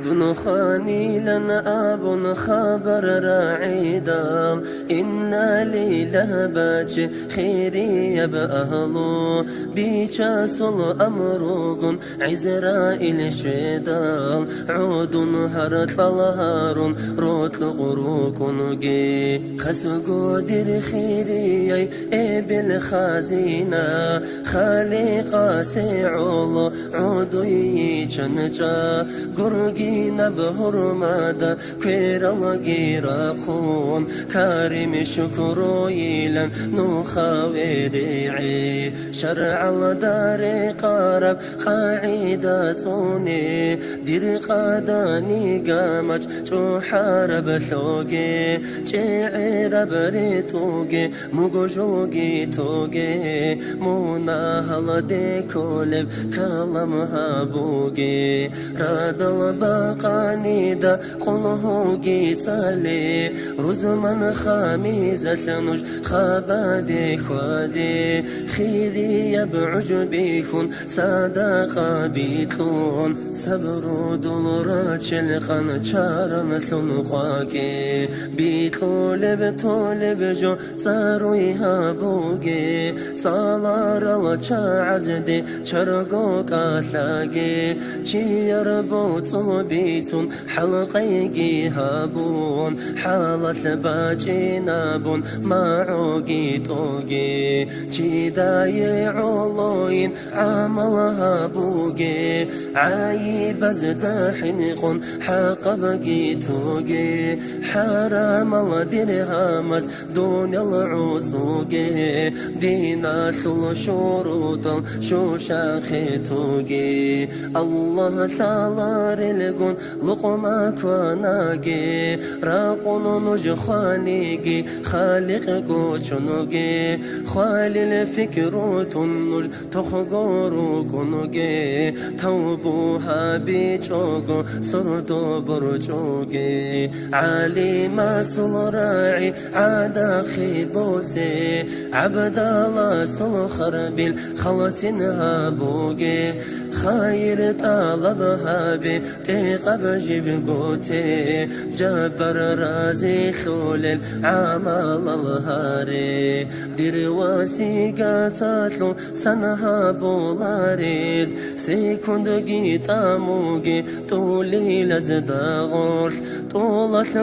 دنخاني لنا أب خبر راعيدا إنا ليلة باش خيري بأهلو بيشا سل أمروغن عزرائيل شويدال عود هرت لالهارون روت لغروكن جي خسقو دير خيري إبل خازينة خالقا سيعولو عودو ييشنجا قرقين بهرمادا كوير الغيراقون كارم شكرو يلن نخاويري شرع الدار قارب قاعدة صوني دير قاداني قامج جو حارب ثوغي شعر بريتوغي مغجوغي توغي مناهل دي كولب كلام هابوغي راد الباقاني دا قلهوغي تالي رزمن خاميزة نج خابادي خوادي خيذي بعجبيكن صداقة بيتون صبرو دولرات شلقن شارن ثنقاكي بيتولب جو صارو يهابوغي صالار الشعزدي شرقو كاثاقي شيربو طلبيتون حلقيقي هابون حالة باجي نابون معوغي توغي شيداي علوين عملها بوغي عايب زداحنقون حقبقي توغي حرام الدرهامز دون العوصوغي دينا ثل شروط شو شاخي توغي الله ثالار القون لقماك وناقي راقون نج خالقي خالق كوشنوغي خالي الفكر تنج تخغورو كنوغي توبوها بيچوغو سردو برچوغي عليما سلراعي عادا خيبوسي عبد الله سلخر بالخلص هابوغي خير طلبها بتيق بجيب قوتي جبر رازي خول العمل الهاري دير واسيقاتاتلو سنها بولاريز سيكوند جيتا موجي طولي لزداغوش طولت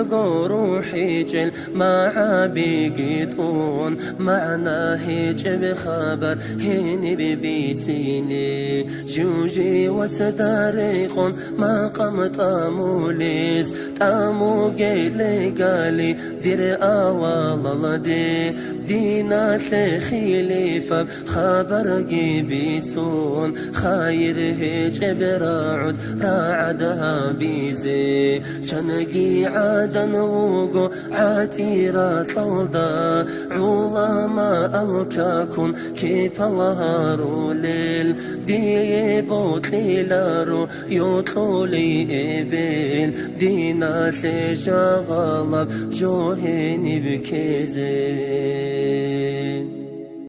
روحي جل مع بيقيتون معنا هيج بخبر هيني ببيتيني جوجي وسداريقون ما قمت أموليز تاموجي لقالي دير أوال الله دينا تخيلي فب خبر جيبيتون خاير هيج براعد راعدها بيزي شنقي عادن وقو عاتيرا طلدا علماء الكاكون كيف الله روليل دي بوتلي لارو يطلولي إبل دينا سيجا غلب جوهيني بكيزي